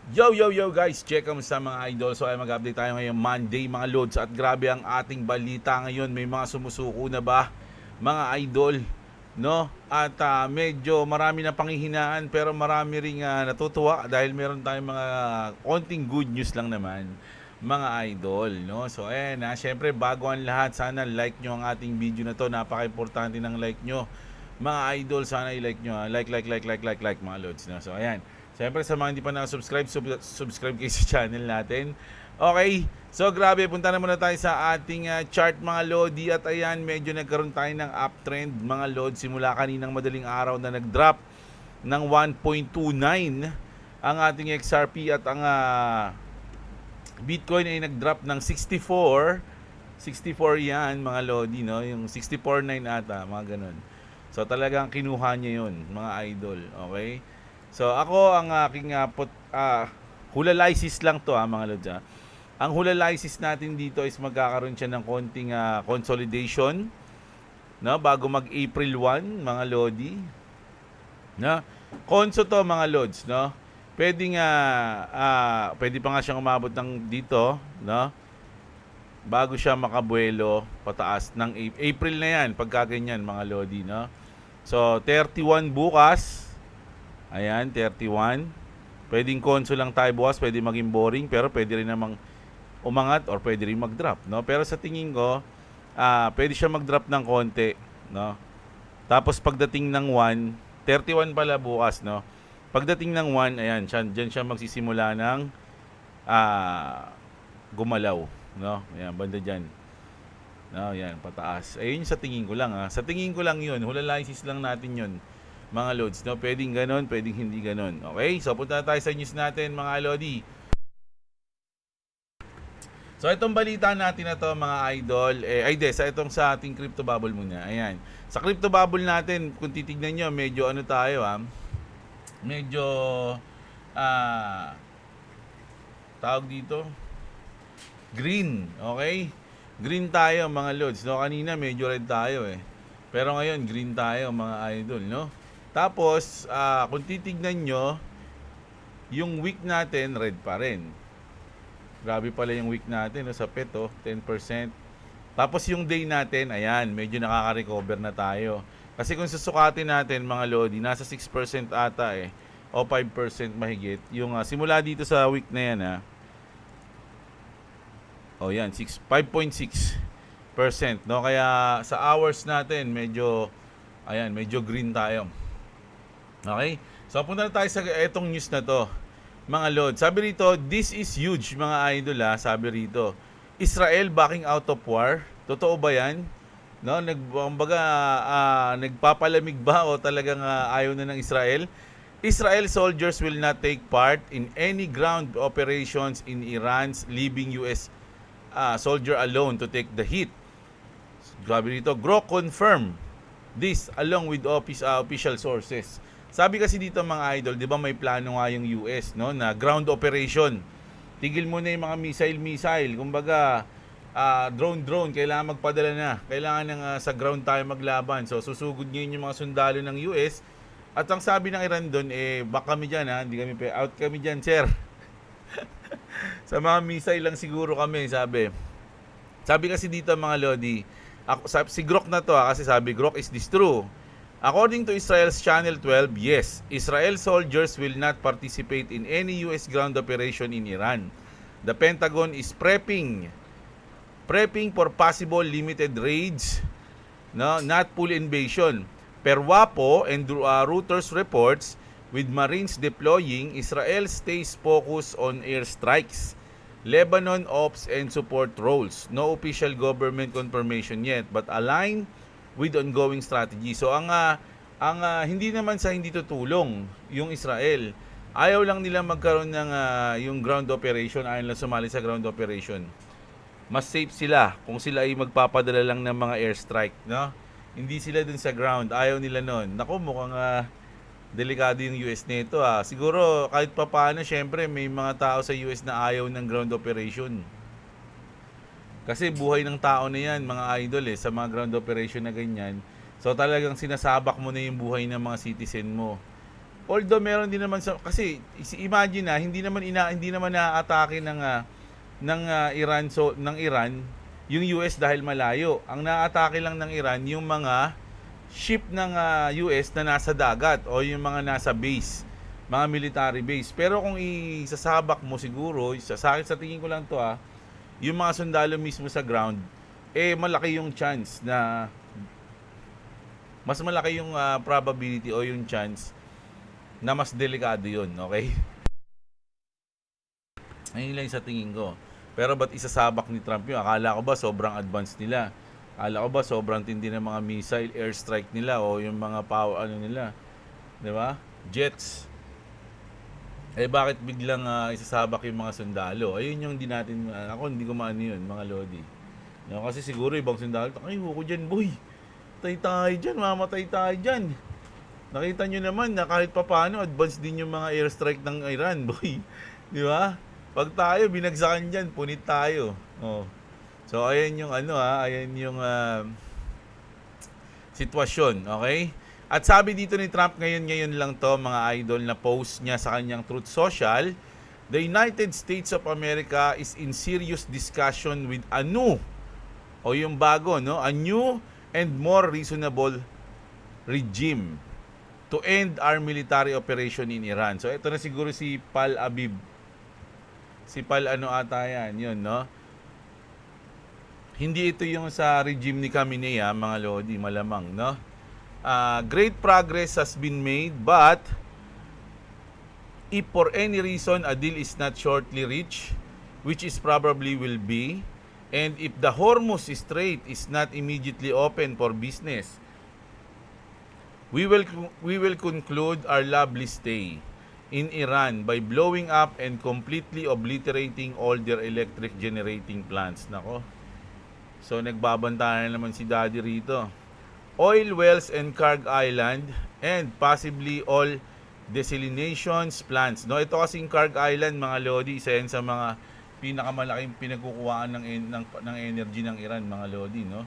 Yo guys, check kamusta mga idol. So ay mag-update tayo ngayong Monday mga lods. At grabe ang ating balita ngayon. May mga sumusuko na ba mga idol, no? At medyo marami na panghihinaan pero marami ring natutuwa dahil meron tayong mga konting good news lang naman mga idol, no? So ayan syempre bago ang lahat, sana like nyo ang ating video na to. Napaka-importante ng like nyo mga idol, sana i-like nyo. Like mga lods, no? So ayan. Siyempre sa mga hindi pa na-subscribe, subscribe kayo sa channel natin. Okay, so grabe, punta na muna tayo sa ating chart mga lodi. At ayan, medyo nagkaroon tayo ng uptrend mga lodi. Simula kaninang madaling araw na nag-drop ng 1.29 ang ating XRP. At ang Bitcoin ay nag-drop ng 64 yan mga lodi, no? Yung 64.9 ata, mga ganun. So talagang kinuha niya yun mga idol, okay? So ako ang aking hulalisis lang to mga lods. Ang hulalisis natin dito is magkakaroon siya ng konting consolidation, no, bago mag April 1 mga lodi, no? Konso to mga lods, no? Pwede pa nga siyang umabot ng dito, no? Bago siya makabuelo pataas ng April na yan, pagka ganyan mga lodi, no? So 31 bukas. Ayan, 31. Pwedeng konso lang tayo bukas, pwede maging boring, pero pwede rin namang umangat or pwede rin mag-drop, no? Pero sa tingin ko, pwede siya mag-drop ng konti, no? Tapos pagdating ng 1, 31 pala bukas, no? Pagdating ng 1, ayan, diyan siya magsisimula ng gumalaw, no? Ayan, banda diyan. No, ayan, pataas. Ayun sa tingin ko lang, Sa tingin ko lang 'yun, hulalisis lang natin 'yun mga lods, no? Pwedeng ganon, pwedeng hindi ganon. Okay? So, punta tayo sa news natin, mga lodi. So, itong balita natin na to, mga idol, sa ating crypto bubble muna. Ayan. Sa crypto bubble natin, kung titignan nyo, medyo ano tayo, medyo, tawag dito, green. Okay? Green tayo, mga lods. No? Kanina, medyo red tayo, Pero ngayon, green tayo, mga idol, no? Tapos, kung titignan nyo, yung week natin, red pa rin. Grabe pala yung week natin, no? Sa PET, 10%. Tapos yung day natin, ayan, medyo nakaka-recover na tayo. Kasi kung susukatin natin, mga lodi, nasa 6% ata o 5% mahigit. Yung simula dito sa week na yan, yan, 5.6%, no? Kaya sa hours natin, medyo green tayo. Okay? So, punta na tayo sa etong news na to. Mga lord, sabi rito, this is huge mga idol sabi rito. Israel backing out of war. Totoo ba yan? No, nagpapalamig ba o talagang ayaw na ng Israel? Israel soldiers will not take part in any ground operations in Iran's leaving US soldier alone to take the hit. Sabi rito, Grok confirm this along with official sources. Sabi kasi dito mga idol, 'di ba may plano nga yung US, no, na ground operation. Tigil mo na yung mga missile. Kumbaga, drone, kailangan magpadala na. Kailangan ng sa ground tayo maglaban. So susugod ngayon yung mga sundalo ng US. At ang sabi ng Iran doon, back kami diyan hindi kami out kami diyan, sir. Sa mga missile lang siguro kami, sabi. Sabi kasi dito mga lodi, si Grok na to kasi sabi, Grok, is this true? According to Israel's Channel 12, yes, Israel soldiers will not participate in any US ground operation in Iran. The Pentagon is prepping for possible limited raids, no, not full invasion. Per WAPO and Reuters reports, with Marines deploying, Israel stays focused on airstrikes, Lebanon ops and support roles. No official government confirmation yet, but aligned with ongoing strategy. So ang hindi naman sa hindi tutulong yung Israel. Ayaw lang nila magkaroon ng yung ground operation, ayaw lang sumali sa ground operation. Mas safe sila kung sila ay magpapadala lang ng mga airstrike, no? Hindi sila dun sa ground, ayaw nila noon. Nako, mukhang delikado yung US nito Siguro kahit papaano, syempre may mga tao sa US na ayaw ng ground operation. Kasi buhay ng tao na yan, mga idol sa mga ground operation na ganyan. So talagang sinasabak mo na yung buhay ng mga citizen mo. Although meron din naman sa kasi imagine na hindi naman naaatake ng Iran ng Iran yung US dahil malayo. Ang naaatake lang ng Iran yung mga ship ng US na nasa dagat o yung mga nasa base, mga military base. Pero kung isasabak mo siguro, sa akin sa tingin ko lang to yung mga sundalo mismo sa ground, malaki yung chance na mas malaki yung probability o yung chance na mas delikado yun, okay? Ayun lang sa tingin ko. Pero ba't isasabak ni Trump yun? Akala ko ba sobrang advanced nila? Akala ko ba sobrang tindi ng mga missile airstrike nila o yung mga power nila? 'Di ba? Jets. Bakit biglang isasabak yung mga sundalo? Ayun yung hindi ko maano yun, mga lodi. No, kasi siguro ibang sundalo, ay huko diyan, boy. Patay tayo diyan, mamatay tayo diyan. Nakita nyo naman na kahit papaano advance din yung mga airstrike ng Iran, boy. Di ba? Pag tayo binagsakan diyan, punit tayo. Oh. So ayan yung ayan yung sitwasyon, okay? At sabi dito ni Trump ngayon lang to, mga idol, na post niya sa kanyang Truth Social, the United States of America is in serious discussion with a new and more reasonable regime to end our military operation in Iran. So ito na siguro si Pal Abib. Si Pal ata yan, yun, no? Hindi ito yung sa regime ni Khamenei, mga lodi, malamang, no? Great progress has been made, but if for any reason a deal is not shortly reached, which is probably will be, and if the Hormuz Strait is not immediately open for business, we will conclude our lovely stay in Iran by blowing up and completely obliterating all their electric generating plants. Nako. So nagbabantayan naman si Daddy rito. Oil wells and Kharg Island and possibly all desalination plants. No, ito kasing Kharg Island, mga lodi, isa yan sa mga pinakamalaking pinagkukuhaan ng energy ng Iran, mga lodi, no?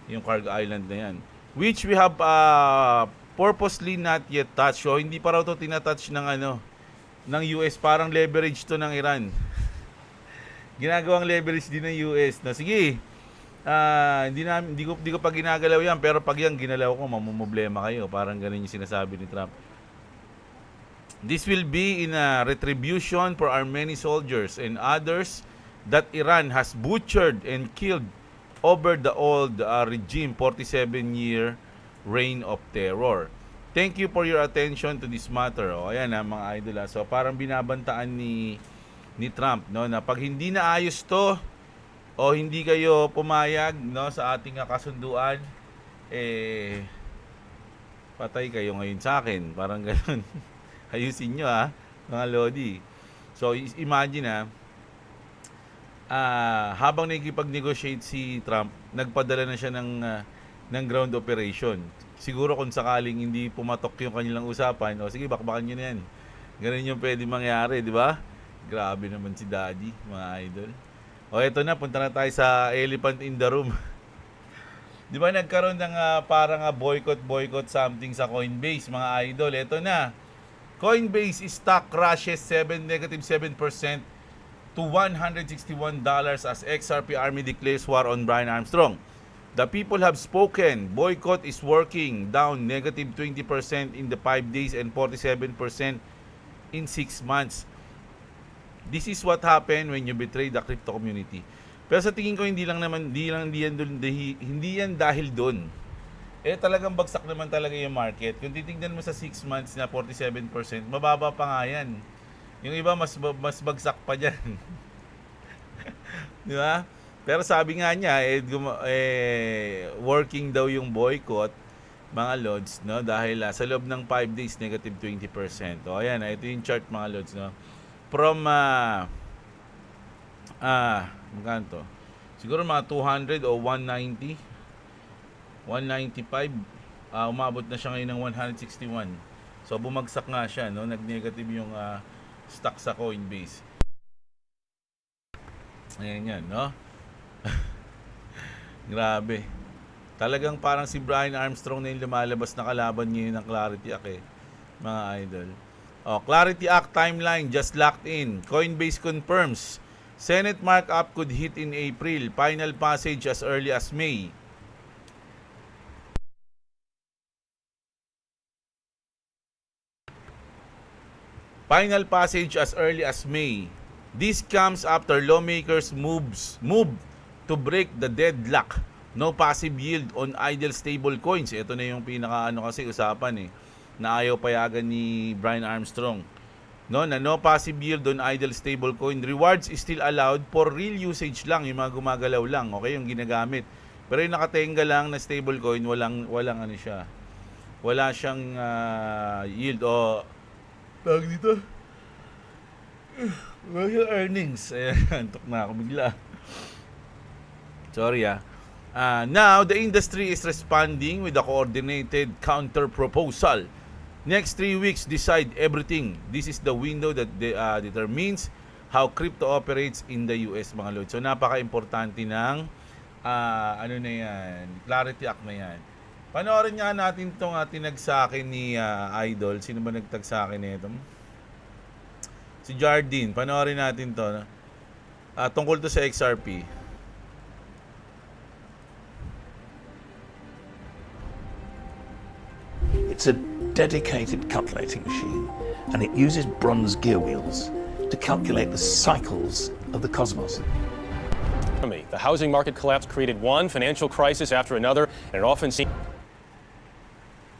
Yung Kharg Island na yan. Which we have purposely not yet touched. So hindi pa raw to tinatouch ng US, parang leverage to ng Iran. Ginagawang leverage din ng US na sige, hindi ko pa ginagalaw yan, pero pag yan ginalaw ko, mamumblema kayo. Parang ganun yung sinasabi ni Trump. This will be in a retribution for our many soldiers and others that Iran has butchered and killed over the old regime 47-year reign of terror. Thank you for your attention to this matter. O ayan mga idol. So parang binabantaan ni Trump, no, na pag hindi na ayos to o hindi kayo pumayag, no, sa ating kasunduan, patay kayo ngayon sa akin. Parang ganoon. Ayusin nyo mga lodi. So imagine habang nakikipag-negotiate si Trump, nagpadala na siya ng ground operation. Siguro kung sakaling hindi pumatok yung kanilang usapan, sige, bakbakan nyo na yan. Ganun yung pwede mangyari, di ba? Grabe naman si Daddy, mga idol. Eto na, punta na tayo sa elephant in the room. Di ba nagkaroon ng parang boycott something sa Coinbase, mga idol. Eto na. Coinbase stock crashes -7% to $161 as XRP Army declares war on Brian Armstrong. The people have spoken. Boycott is working, down -20% in the 5 days and 47% in 6 months. This is what happened when you betray the crypto community. Pero sa tingin ko hindi yan dahil doon. Talagang bagsak naman talaga yung market. Kung titingnan mo sa 6 months na 47%, mababa pa nga yan. Yung iba mas bagsak pa dyan. Di ba? Pero sabi nga niya, working daw yung boycott, mga lods, no? Dahil sa loob ng 5 days, -20%. O ayan, ito yung chart, mga lods, no? From, magkano to? Siguro mga 200 o 190, 195, umabot na siya ngayon ng 161. So, bumagsak nga siya, no? Nag-negative yung stock sa Coinbase. Ayan yan, no? Grabe. Talagang parang si Brian Armstrong na yung lumalabas na kalaban ngayon ng Clarity Act, mga idol. Clarity Act timeline just locked in. Coinbase confirms. Senate markup could hit in April. Final passage as early as May. Final passage as early as May. This comes after lawmakers move to break the deadlock. No passive yield on idle stable coins. Ito na yung kasi usapan na ayaw payagan ni Brian Armstrong. Na no passive yield on idle stablecoin. Rewards is still allowed for real usage lang, yung mga gumagalaw lang, okay, yung ginagamit. Pero yung nakatenga lang na stablecoin, walang siya. Wala siyang yield o tawag dito. Real earnings. Ayan, antok na ako bigla. Sorry now, the industry is responding with a coordinated counter-proposal. Next 3 weeks, decide everything. This is the window that determines how crypto operates in the US, mga lord. So, napaka-importante ng Clarity Act na yan. Panoorin nga natin itong tinag sa akin ni Idol. Sino ba nagtag sa akin nito? Si Jardine. Panoorin natin to. Tungkol to sa XRP. It's a dedicated calculating machine, and it uses bronze gear wheels to calculate the cycles of the cosmos. The housing market collapse created one financial crisis after another, and it often seems...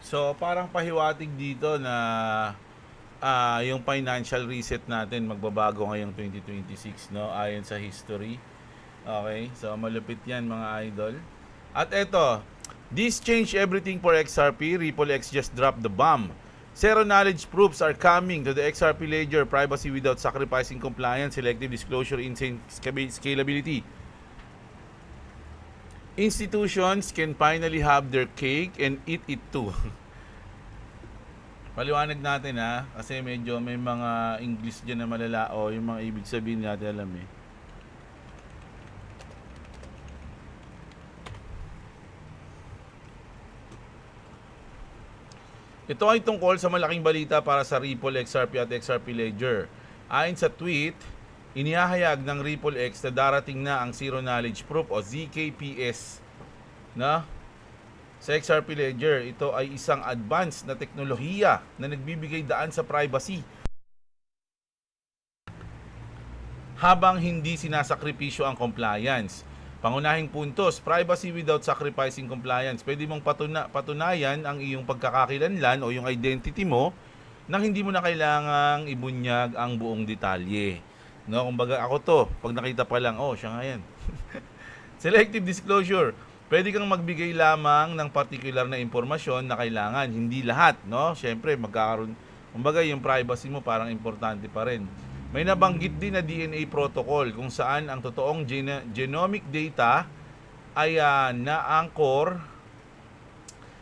So, parang pahiwatig dito na yung financial reset natin magbabago ngayong 2026, no? Ayon sa history. Okay? So, malupit yan, mga idol. At eto, this changed everything for XRP. RippleX just dropped the bomb. Zero knowledge proofs are coming to the XRP ledger. Privacy without sacrificing compliance, selective disclosure, insane scalability. Institutions can finally have their cake and eat it too. Paliwanag natin kasi medyo may mga English dyan na malala o yung mga ibig sabihin natin alam Ito ay tungkol sa malaking balita para sa Ripple, XRP at XRP Ledger. Ayon sa tweet, inihahayag ng RippleX na darating na ang Zero Knowledge Proof o ZKPS sa XRP Ledger. Ito ay isang advanced na teknolohiya na nagbibigay daan sa privacy habang hindi sinasakripisyo ang compliance. Pangunahing puntos, privacy without sacrificing compliance. Pwede mong patunayan ang iyong pagkakakilanlan o yung identity mo nang hindi mo na kailangang ibunyag ang buong detalye. Kumbaga ako to, pag nakita pa lang, siya nga yan. Selective disclosure. Pwede kang magbigay lamang ng particular na impormasyon na kailangan, hindi lahat, Siyempre, magkakaroon, kumbaga yung privacy mo parang importante pa rin. May nabanggit din na DNA protocol kung saan ang totoong genomic data ay na-anchor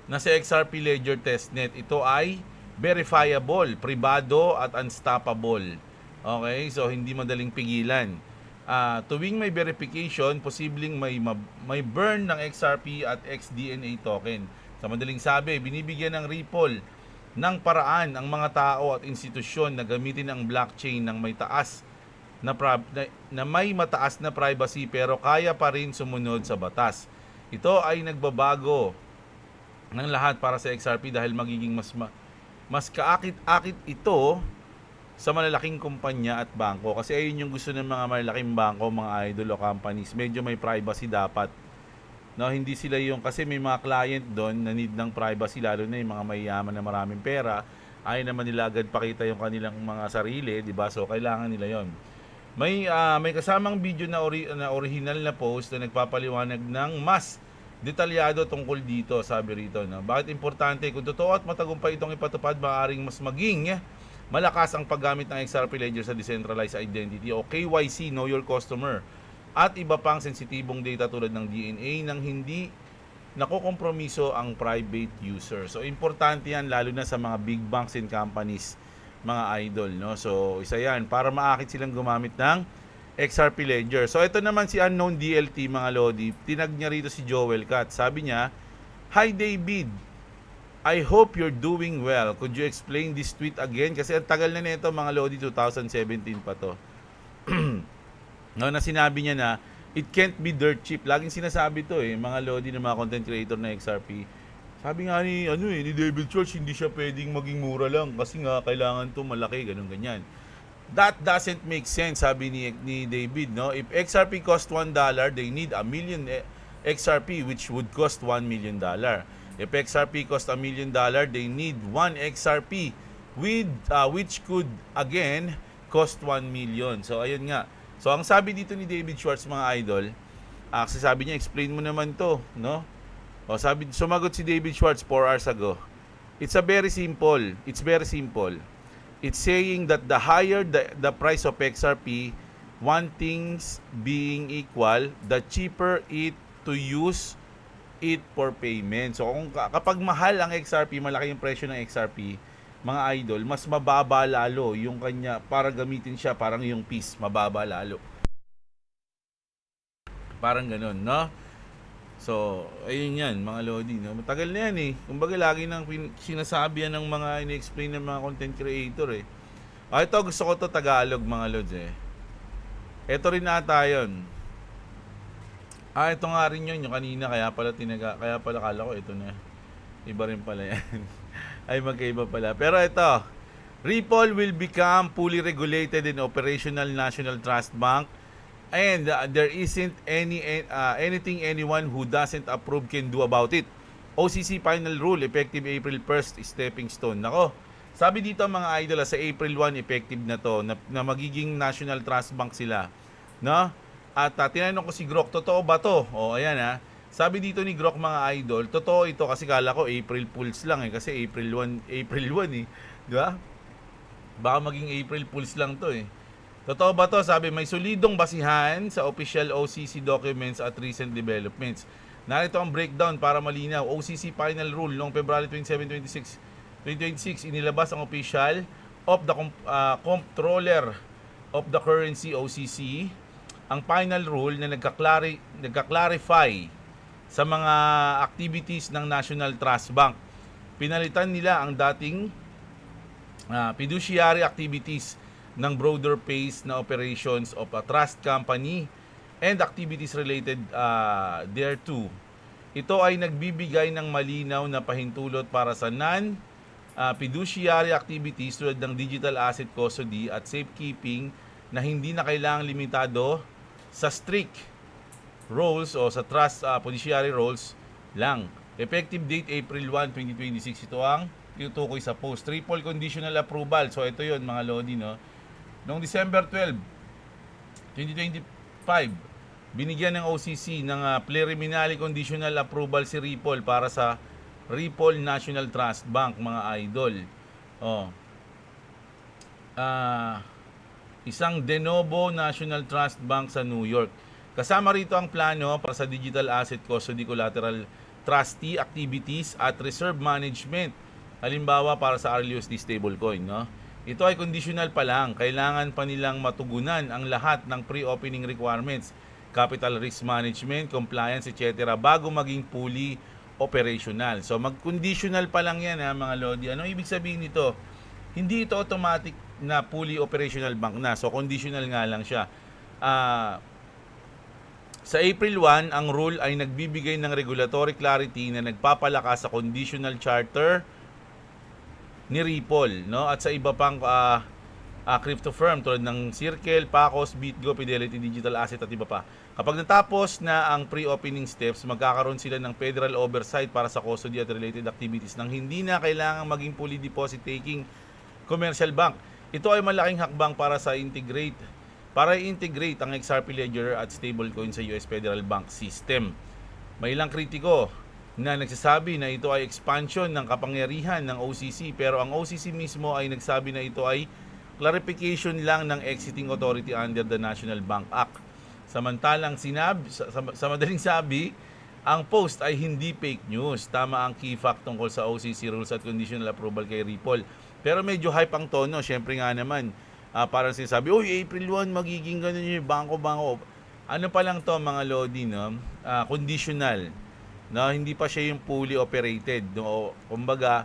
na sa XRP Ledger testnet. Ito ay verifiable, pribado at unstoppable. Okay? So, hindi madaling pigilan. Tuwing may verification, posibleng may burn ng XRP at XDNA token. Sa madaling sabi, binibigyan ng Ripple ng paraan ang mga tao at institusyon na gamitin ang blockchain ng may mataas na privacy pero kaya pa rin sumunod sa batas. Ito ay nagbabago ng lahat para sa XRP dahil magiging mas kaakit-akit ito sa malalaking kumpanya at bangko. Kasi ayun yung gusto ng mga malalaking bangko, mga idol o companies. Medyo may privacy dapat. Hindi sila yung, kasi may mga client doon na need ng privacy, lalo na yung mga mayayaman na maraming pera, ayaw naman nila agad pakita yung kanilang mga sarili, di ba? So, kailangan nila yon. May kasamang video na original na post na nagpapaliwanag ng mas detalyado tungkol dito, sabi rito. Bakit importante? Kung totoo at matagumpay itong ipatupad, maaaring mas maging malakas ang paggamit ng XRP Ledger sa decentralized identity o KYC, Know Your Customer, at iba pang sensitibong data tulad ng DNA nang hindi nakokompromiso ang private user. So, importante yan lalo na sa mga big banks and companies, mga idol. So, isa yan para maakit silang gumamit ng XRP Ledger. So, ito naman si Unknown DLT, mga lodi. Tinag niya rito si Joel Cat. Sabi niya, "Hi David, I hope you're doing well. Could you explain this tweet again? Kasi ang tagal na nito mga Lodi, 2017 pa to. No, na sinabi niya na it can't be dirt cheap. Laging sinasabi to mga Lodi ng mga content creator na XRP. Sabi nga ni David Schwartz, hindi siya pwedeng maging mura lang kasi nga kailangan to malaki, ganun ganyan. That doesn't make sense, sabi ni David, no? If XRP cost $1, they need a million XRP which would cost $1 million. If XRP cost $1 million, they need 1 XRP which could again cost 1 million. So ayun nga. So ang sabi dito ni David Schwartz mga idol, kasi sabi niya explain mo naman to, no? O sumagot si David Schwartz 4 hours ago. It's very simple. It's saying that the higher the price of XRP, one things being equal, the cheaper it to use it for payment. So kapag mahal ang XRP, malaki yung presyo ng XRP, mga idol, mas mababa lalo yung kanya para gamitin siya, parang yung piece, mababa lalo. Parang ganun, no? So, ayun yan, mga Lodi, no? Matagal na yan Kumbaga, lagi nang sinasabi yan ng mga ini-explain ng mga content creator ito, gusto ko to Tagalog, mga Lods Ito rin ata yun. Ito nga rin yun, yung kanina, kaya pala kala ko, ito na. Iba rin pala yan. Ay, magkaiba pala. Pero ito, Ripple will become fully regulated and operational national trust bank. And there isn't anything anyone who doesn't approve can do about it. OCC final rule effective April 1st, stepping stone. Nako, sabi dito mga idol sa April 1 effective na to na magiging national trust bank sila, no? At tinanong ko si Grok, totoo ba to? Ayan Sabi dito ni Grok mga idol, totoo ito kasi kala ko April Fools lang kasi April 1 di ba? Baka maging April Fools lang to Totoo ba to? Sabi, may solidong basihan sa official OCC documents at recent developments. Narito ang breakdown para malinaw. OCC final rule noong February 27, 2026, inilabas ang official of the Comptroller of the Currency, OCC, ang final rule na nagka-clarify sa mga activities ng National Trust Bank. Pinalitan nila ang dating fiduciary activities ng broader phase na operations of a trust company and activities related thereto. Ito ay nagbibigay ng malinaw na pahintulot para sa non-fiduciary activities tulad ng digital asset custody at safekeeping na hindi na kailangang limitado sa strict roles o sa trust fiduciary roles lang. Effective date April 1, 2026. Ito ang tinutukoy sa post. Triple conditional approval. So ito yon mga Lodi, no? Noong December 12, 2025, binigyan ng OCC ng preliminary conditional approval si Ripple para sa Ripple National Trust Bank, mga idol. Isang de novo National Trust Bank sa New York. Kasama rito ang plano para sa digital asset custody, collateral trustee activities at reserve management. Halimbawa para sa RLUSD stablecoin, no? Ito ay conditional pa lang. Kailangan pa nilang matugunan ang lahat ng pre-opening requirements, capital risk management, compliance, etc. bago maging fully operational. So mag-conditional pa lang yan mga Lodi. Ano ibig sabihin nito? Hindi ito automatic na fully operational bank na. So conditional nga lang siya. Sa April 1, ang rule ay nagbibigay ng regulatory clarity na nagpapalakas sa conditional charter ni Ripple, no? At sa iba pang crypto firm tulad ng Circle, Pacos, BitGo, Fidelity Digital Asset at iba pa. Kapag natapos na ang pre-opening steps, magkakaroon sila ng federal oversight para sa custody at related activities nang hindi na kailangang maging fully deposit taking commercial bank. Ito ay malaking hakbang para i-integrate ang XRP Ledger at stablecoin sa US Federal Bank System. May ilang kritiko na nagsasabi na ito ay expansion ng kapangyarihan ng OCC, pero ang OCC mismo ay nagsabi na ito ay clarification lang ng exiting authority under the National Bank Act. Samantalang sa madaling sabi, ang post ay hindi fake news. Tama ang key fact tungkol sa OCC rules at conditional approval kay Ripple. Pero medyo hype ang tono, syempre nga naman. Parang sinasabi, April 1 magiging ganun yung bangko. Ano pa lang to mga Lodi, no? Conditional. No, hindi pa siya yung fully operated. No, kumbaga,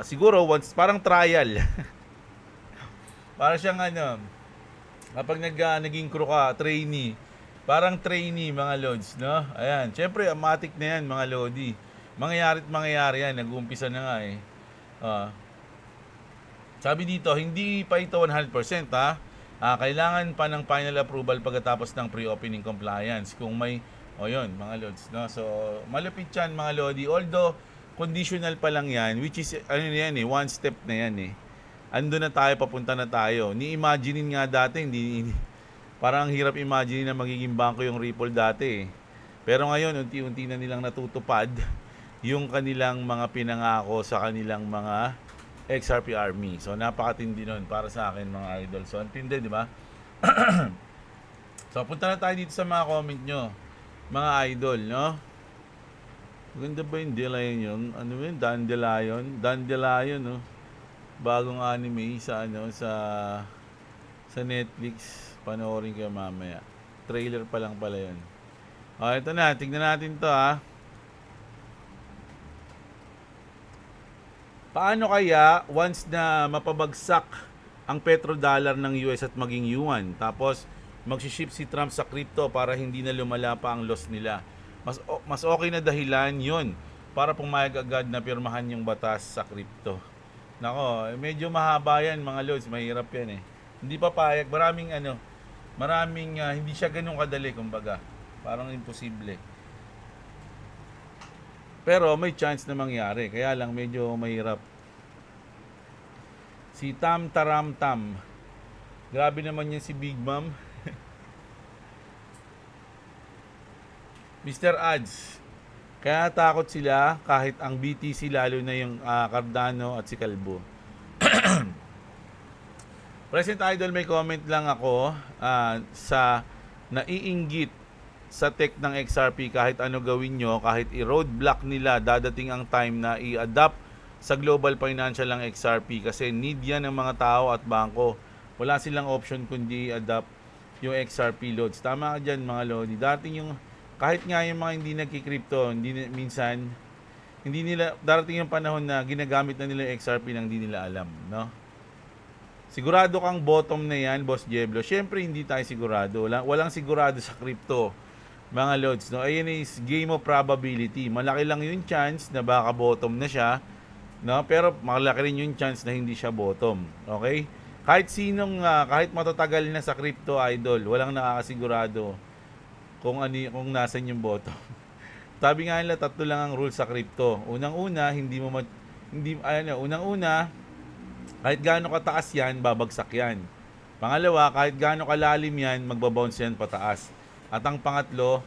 siguro once parang trial. Para siyang ano, kapag naging crew ka, trainee. Parang trainee mga lods, no? Ayan, syempre amatic na yan mga lodi. Mangyayari yan, nag-uumpisa na nga eh. Sabi dito, hindi pa ito 100% ha. Kailangan pa ng final approval pagkatapos ng pre-opening compliance. Kung may, yun mga lods, no? So, malapit yan mga lodi. Although, conditional pa lang yan, which is, ano yan eh, one step na yan eh. Ando na tayo, papunta na tayo. Ni-imaginein nga dati, parang ang hirap imagine na magiging bangko yung Ripple dati eh. Pero ngayon, unti-unti na nilang natutupad yung kanilang mga pinangako sa kanilang mga XRP Army. So, napakatindi nun para sa akin mga idol. So, antindi, di ba? So, punta na tayo dito sa mga comment nyo. Mga idol, no? Maganda ba yung Dandelion yun? Ano yun? Dandelion, no? Bagong anime sa Netflix. Panoorin kayo mamaya. Trailer pa lang pala yun. Ito na. Tignan natin to ha. Paano kaya once na mapabagsak ang petrodollar ng US at maging yuan, tapos magsiship si Trump sa crypto para hindi na lumala pa ang loss nila? Mas okay na dahilan yon para pumayag agad na pirmahan yung batas sa crypto. Nako, medyo mahaba yan mga lods, mahirap yan eh. Hindi pa payag, maraming hindi siya ganun kadali kumbaga. Parang imposible. Pero may chance na mangyari, kaya lang medyo mahirap. Si Tam Taram Tam. Grabe naman yan si Big Mom. Mr. Ads. Kaya takot sila kahit ang BTC, lalo na yung Cardano at si Calvo. Present Idol, may comment lang ako sa naiinggit sa tech ng XRP. Kahit ano gawin nyo, kahit i-roadblock nila, dadating ang time na i-adapt sa global financial ng XRP kasi need yan ng mga tao at bangko. Wala silang option kundi i-adapt yung XRP loads. Tama ka dyan mga lodi. Dating yung kahit nga yung mga hindi nagki-crypto, minsan hindi nila, darating yung panahon na ginagamit na nila yung XRP nang hindi nila alam, no? Sigurado kang bottom na yan, Boss Jeblo. Syempre hindi tayo sigurado. Walang sigurado sa crypto, mga lods, no? Ayan is game of probability. Malaki lang yung chance na baka bottom na siya, no? Pero malaki rin yung chance na hindi siya bottom. Okay? Kahit kahit matatagal na sa crypto idol, walang nakakasigurado kung nasan yung bottom. Sabi nga nila, 3 lang ang rule sa crypto. Unang-una, kahit gaano kataas yan, babagsak yan. Pangalawa, kahit gaano kalalim yan, magbabounce yan pataas. At ang pangatlo,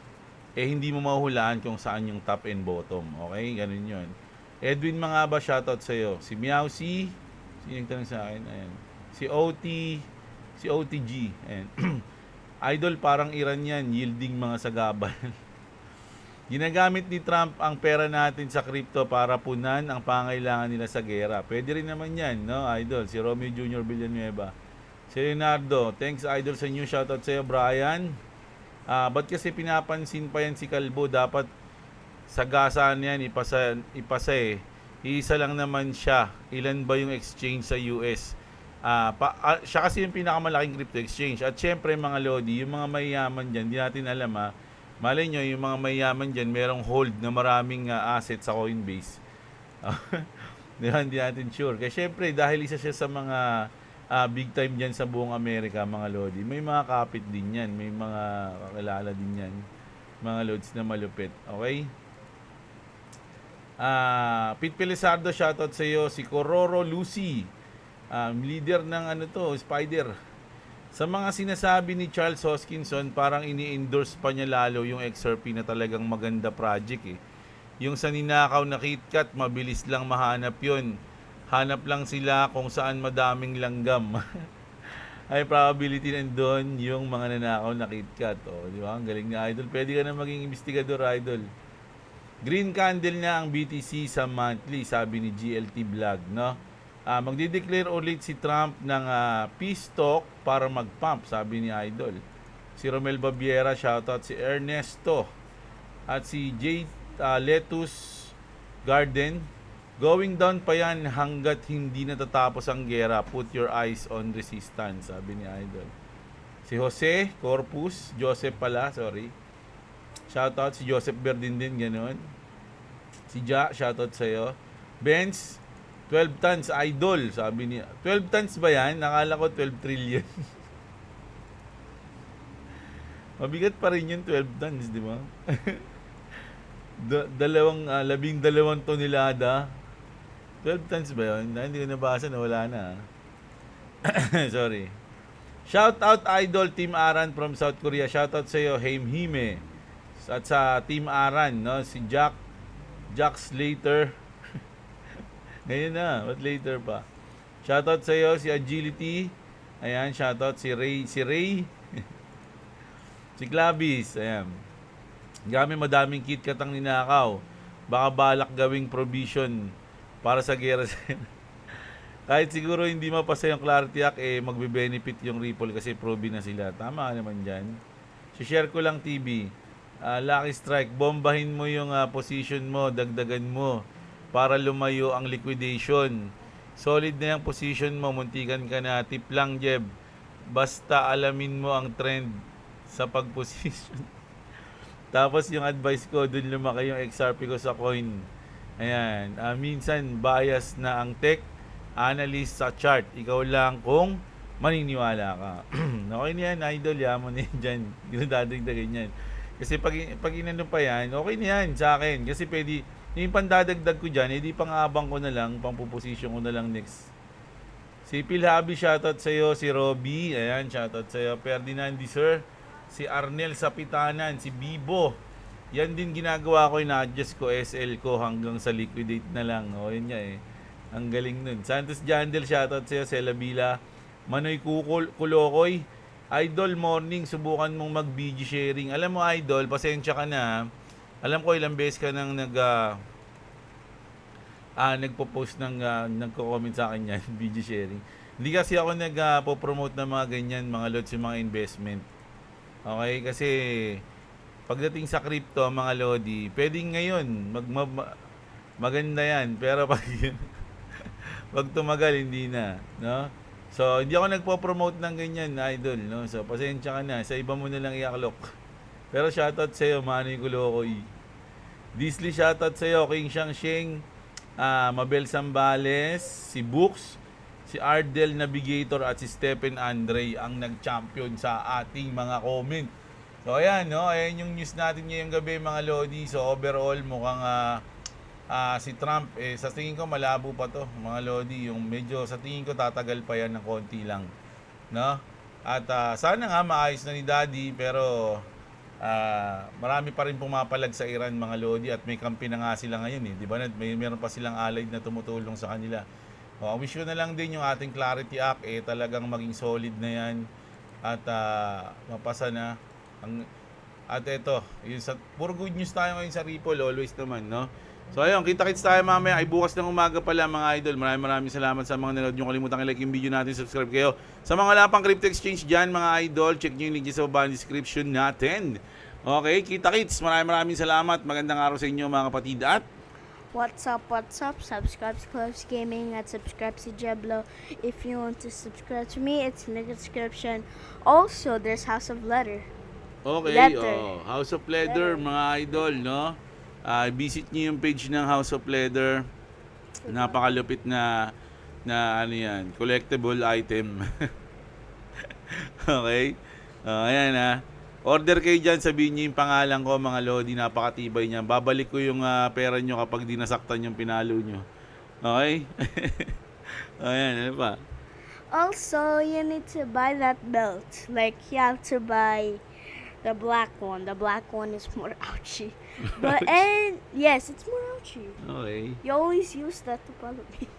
hindi mo mahuhulaan kung saan yung top and bottom. Okay? Ganun yun. Edwin Mangaba, shoutout sa'yo. Si Meowsi, sino yung tanong sa akin? Ayan. Si OTG. Ayan. Idol, parang Iran yan, yielding mga sagabal. Ginagamit ni Trump ang pera natin sa crypto para punan ang pangailangan nila sa gera. Pwede rin naman yan, no, Idol? Si Romeo Jr. Villanueva. Si Leonardo, thanks Idol sa new shoutout sa'yo, Brian. Ba't kasi pinapansin pa yan si Calvo? Dapat sagasaan yan, ipasa eh. Iisa lang naman siya. Ilan ba yung exchange sa US? Siya kasi yung pinakamalaking crypto exchange. At syempre mga lodi, yung mga mayayaman dyan, di natin alam ha. Malay nyo, yung mga mayayaman dyan, merong hold na maraming assets sa Coinbase. Hindi natin sure. Kaya syempre, dahil isa siya sa mga big time dyan sa buong Amerika, mga lodi, may mga kapit din yan. May mga kakilala din yan. Mga lods na malupit. Okay? Pete Pelizardo, shoutout sa iyo. Si Cororo Lucy. Leader ng Spider. Sa mga sinasabi ni Charles Hoskinson, parang ini-endorse pa niya lalo yung XRP na talagang maganda project eh. Yung sa ninakaw na KitKat, mabilis lang mahanap yun. Hanap lang sila kung saan madaming langgam. Ay probability nandun yung mga nanakaw na KitKat. Di ba? Ang galing na idol. Pwede ka na maging investigador idol. Green candle na ang BTC sa monthly, sabi ni GLT Vlog, no? Magdi-declare ulit si Trump ng peace talk para mag-pump, sabi ni Idol. Si Romel Babiera, shoutout. Si Ernesto at si lettuce garden. Going down pa yan hanggat hindi natatapos ang gera. Put your eyes on resistance, sabi ni Idol. Si Jose Corpus, Joseph pala, sorry. Shoutout si Joseph Berdindin, gano'n. Si Ja, shoutout sa'yo. Benz, 12 tons, Idol, sabi niya. 12 tons ba yan? Nakala ko 12 trillion. Mabigat pa rin yung 12 tons, di ba? 12 tonelada. 12 tons ba yun? Hindi ko nabasa na wala na. Sorry. Shout out Idol Team Aran from South Korea. Shout out sa iyo Haim Hime. At sa Team Aran, no, si Jack Slater. Ngayon na, what later pa? Shout out sa iyo si Agility. Ayan, shout out si Ray, si Clavis, ayan. Madaming KitKat ang ninakaw. Baka balak gawing provision para sa gera. Kahit siguro hindi mapasa yung Clarity Act, magbe-benefit yung Ripple kasi probe na sila. Tama ka naman dyan. Share ko lang TV. Lucky Strike, bombahin mo yung position mo, dagdagan mo para lumayo ang liquidation. Solid na yung position mo, muntikan ka na. Tip lang, Jeb. Basta alamin mo ang trend sa pag-position. Tapos yung advice ko, dun lumaki yung XRP ko sa coin. Ayan, minsan bias na ang tech analyst sa chart. Ikaw lang kung maniniwala ka. Okay na yan, Idol, yaman na yan dyan. Ginadadagdagan yan. Kasi pag inano pa yan, okay na yan sa akin. Kasi pwede, yung pandadagdag ko dyan, edi pang-abang ko na lang, pang-position ko na lang next. Si Pilhabi, shoutout sa'yo. Si Robby, ayan, shoutout sa'yo. Ferdinand Sir. Si Arnel Sapitanan. Si Bibo. Yan din ginagawa ko, ina-adjust ko SL ko hanggang sa liquidate na lang. O, yun niya Ang galing nun. Santos Jandel, shoutout sa'yo. Sela Bila. Manoy Kulokoy. Idol, morning, subukan mong mag-BG sharing. Alam mo, Idol, pasensya ka na. Alam ko ilang beses ka nang nagpo-post nagko-comment sa akin yan, BG sharing. Hindi kasi ako nagpo-promote ng mga ganyan, mga lots yung mga investment. Okay, kasi pagdating sa crypto, mga lodi, pwedeng ngayon, maganda yan. Pero pag tumagal, hindi na. No? So, hindi ako nagpo-promote ng ganyan, Idol. No? So, pasensya ka na. Sa iba mo na lang iaklok. Pero shoutout sa'yo, Manoy Kulokoy. Disley, shoutout sa'yo, King Shang Sheng, Mabel Sambales, si Books, si Ardel Navigator, at si Stephen Andre ang nag-champion sa ating mga comment. So, ayan, no? Ayan yung news natin ngayong gabi, mga lodi. So, overall, mukhang si Trump, sa tingin ko, malabo pa to, mga lodi. Yung medyo, sa tingin ko, tatagal pa yan ng konti lang. No? At sana nga maayos na ni Daddy, pero marami pa rin pumapalag sa Iran, mga lodi. At may kampi na nga sila ngayon, di ba? Meron pa silang allied na tumutulong sa kanila. Wish ko na lang din yung ating Clarity Act, talagang maging solid na yan. At mapasa na. At ito, puro good news tayo ngayon sa Ripple, always naman, no? So ayun, kita-kits tayo mamaya ay bukas ng umaga pala, mga idol. Maraming salamat sa mga nanood nyo. Kalimutan i-like yung video natin, subscribe kayo. Sa mga wala pang crypto exchange dyan, mga idol, check nyo yung link sa baba ng description natin. Okay, kita-kits. Maraming salamat. Magandang araw sa inyo, mga kapatid. At What's up? Subscribe to Clubs Gaming at subscribe to Jeblo. If you want to subscribe to me, it's in the description. Also, there's House of Leather. okay, Letter. House of Leather, mga idol, no? Visit niyo yung page ng House of Leather. Napakalupit na ano yan, collectible item. Okay? Ayan Order kayo dyan, sabihin niyo yung pangalan ko, mga lodi, napakatibay niya. Babalik ko yung pera nyo kapag di nasaktan yung pinalo nyo. Okay? Ayan, ano pa? Also, you need to buy that belt. Like, you have to buy the black one. The black one is more ouchy. But, and, yes, it's more ouchy. Okay. You always use that to follow me.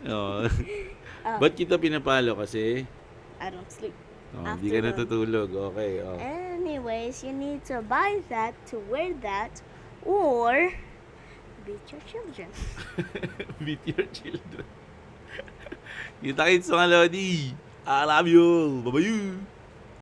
Ba't kita pinapalo kasi? I don't sleep. Hindi ka Afternoon. natutulog. Okay, Anyways, you need to buy that to wear that or beat your children. Beat your children. Kita-kits, mga lodi. I love you. Bye-bye.